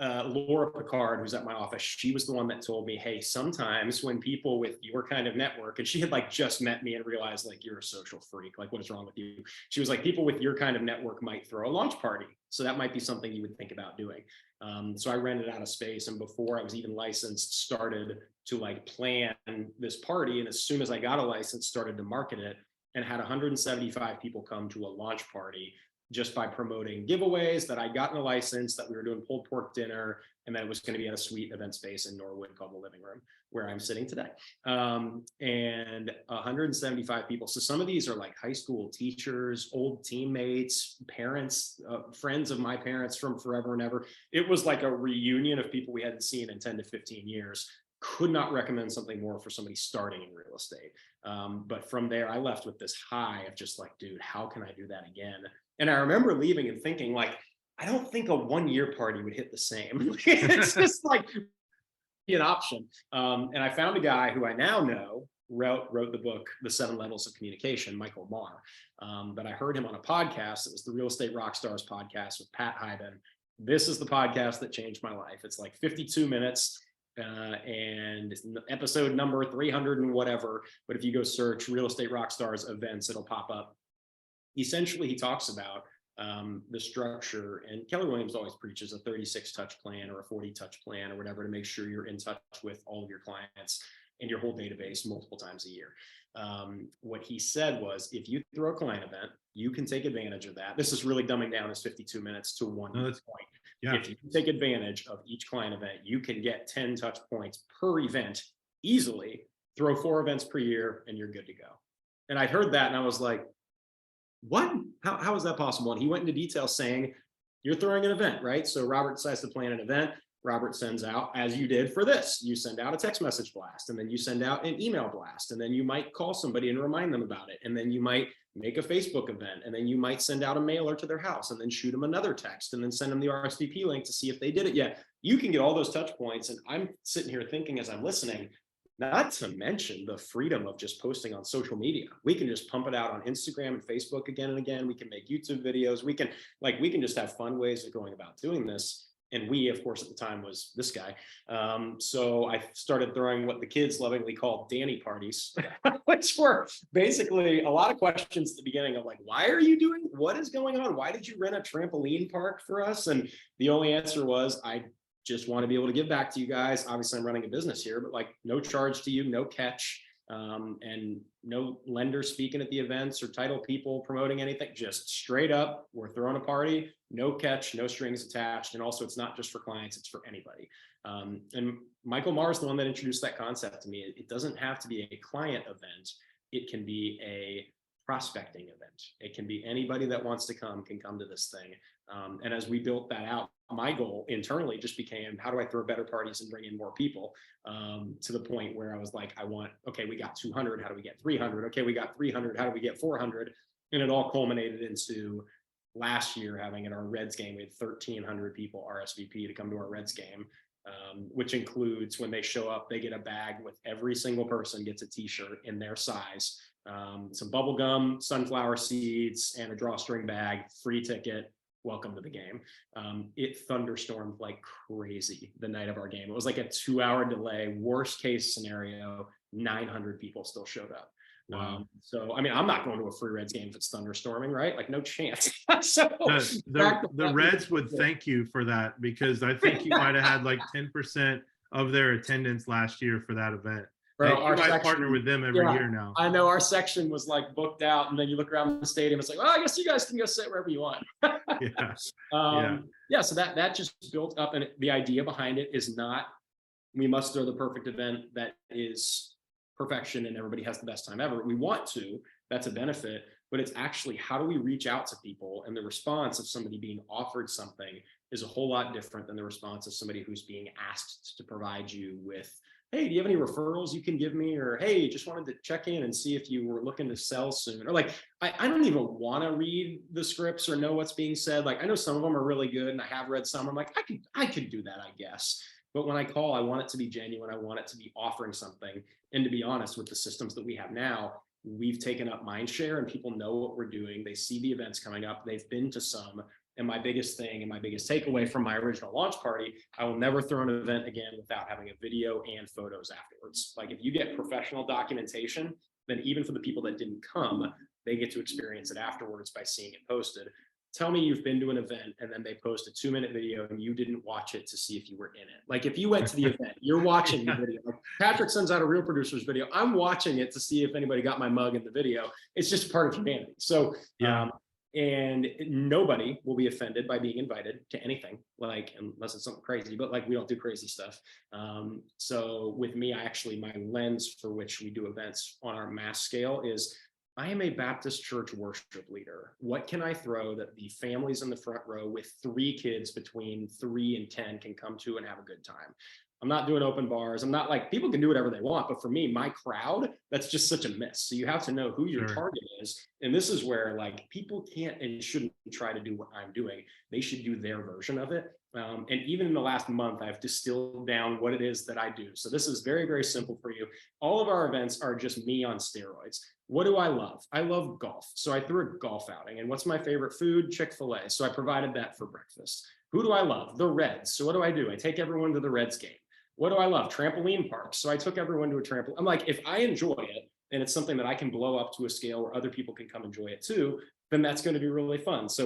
Laura Picard, who's at my office, she was the one that told me, hey, sometimes when people with your kind of network, and she had like just met me and realized like, you're a social freak, like what is wrong with you? She was like, people with your kind of network might throw a launch party. So that might be something you would think about doing. So I rented out a space, and before I was even licensed, started to like plan this party. And as soon as I got a license, started to market it, and had 175 people come to a launch party just by promoting giveaways, that I gotten a license, that we were doing pulled pork dinner, and that it was going to be at a sweet event space in Norwood called the Living Room, where I'm sitting today. And 175 people. So some of these are like high school teachers, old teammates, parents, friends of my parents from forever and ever. It was like a reunion of people we hadn't seen in 10 to 15 years. Could not recommend something more for somebody starting in real estate. But from there, I left with this high of just like, dude, how can I do that again? And I remember leaving and thinking like, I don't think a 1 year party would hit the same. It's just like an option. And I found a guy who I now know wrote the book, The 7 Levels of Communication, Michael Marr. But I heard him on a podcast. It was the Real Estate Rockstars podcast with Pat Hyben. This is the podcast that changed my life. It's like 52 minutes. And episode number 300 and whatever. But if you go search Real Estate Rockstars events, it'll pop up. Essentially, he talks about the structure, and Keller Williams always preaches a 36 touch plan or a 40 touch plan or whatever to make sure you're in touch with all of your clients and your whole database multiple times a year. What he said was, if you throw a client event, you can take advantage of that. This is really dumbing down his 52 minutes to one point. Yeah. If you take advantage of each client event, you can get 10 touch points per event easily, throw 4 events per year, and you're good to go. And I heard that and I was like, what? How is that possible? And he went into detail saying, you're throwing an event, right? So Robert decides to plan an event. Robert sends out, as you did for this, you send out a text message blast, and then you send out an email blast, and then you might call somebody and remind them about it. And then you might make a Facebook event, and then you might send out a mailer to their house, and then shoot them another text, and then send them the RSVP link to see if they did it yet. You can get all those touch points. And I'm sitting here thinking as I'm listening, not to mention the freedom of just posting on social media. We can just pump it out on Instagram and Facebook again and again. We can make YouTube videos. We can just have fun ways of going about doing this. And we, of course, at the time was this guy. So I started throwing what the kids lovingly called Danny parties, which were basically a lot of questions at the beginning of like, why are you doing, what is going on? Why did you rent a trampoline park for us? And the only answer was, I just want to be able to give back to you guys. Obviously, I'm running a business here, but like no charge to you, no catch, and no lender speaking at the events or title people promoting anything. Just straight up, we're throwing a party, no catch, no strings attached. And also, it's not just for clients, it's for anybody. And Michael Marr is the one that introduced that concept to me. It doesn't have to be a client event. It can be a prospecting event. It can be anybody that wants to come can come to this thing. And as we built that out, my goal internally just became, how do I throw better parties and bring in more people, to the point where I was like, okay, we got 200. How do we get 300? Okay, we got 300. How do we get 400? And it all culminated into last year having at our Reds game, we had 1,300 people RSVP to come to our Reds game, which includes when they show up, they get a bag with every single person gets a t-shirt in their size, some bubble gum, sunflower seeds, and a drawstring bag, free ticket. Welcome to the game. It thunderstormed like crazy the night of our game. It was like a 2-hour delay. Worst case scenario, 900 people still showed up. Wow. So, I mean, I'm not going to a free Reds game if it's thunderstorming, right? Like, no chance. So the Reds would thank you for that, because I think you might have had like 10% of their attendance last year for that event. Bro, you might partner with them every year now. I know our section was like booked out, and then you look around the stadium, it's like, well, I guess you guys can go sit wherever you want. So that just built up, and the idea behind it is not, we must throw the perfect event that is perfection and everybody has the best time ever. We want to, that's a benefit, but it's actually, how do we reach out to people? And the response of somebody being offered something is a whole lot different than the response of somebody who's being asked to provide you with, hey, do you have any referrals you can give me? Or, hey, just wanted to check in and see if you were looking to sell soon. Or like, I don't even want to read the scripts or know what's being said. Like, I know some of them are really good and I have read some. I'm like, I could do that, I guess. But when I call, I want it to be genuine. I want it to be offering something. And to be honest, with the systems that we have now, we've taken up mind share and people know what we're doing. They see the events coming up. They've been to some. And my biggest thing and my biggest takeaway from my original launch party, I will never throw an event again without having a video and photos afterwards. Like if you get professional documentation, then even for the people that didn't come, they get to experience it afterwards by seeing it posted. Tell me you've been to an event and then they post a 2-minute video and you didn't watch it to see if you were in it. Like if you went to the event, you're watching the video. Like Patrick sends out a Real Producers video. I'm watching it to see if anybody got my mug in the video. It's just part of humanity. So, and nobody will be offended by being invited to anything, like unless it's something crazy, but like we don't do crazy stuff. So with me, my lens for which we do events on our mass scale is I am a Baptist church worship leader. What can I throw that the families in the front row with 3 kids between 3 and 10 can come to and have a good time? I'm not doing open bars. I'm not like, people can do whatever they want, but for me, my crowd, that's just such a miss. So you have to know who your target is. And this is where like people can't and shouldn't try to do what I'm doing. They should do their version of it. And even in the last month, I've distilled down what it is that I do. So this is very, very simple for you. All of our events are just me on steroids. What do I love? I love golf. So I threw a golf outing. And what's my favorite food? Chick-fil-A. So I provided that for breakfast. Who do I love? The Reds. So what do? I take everyone to the Reds game. What do I love? Trampoline parks. So I took everyone to a trampoline. I'm like, if I enjoy it and it's something that I can blow up to a scale where other people can come enjoy it too, then that's going to be really fun. So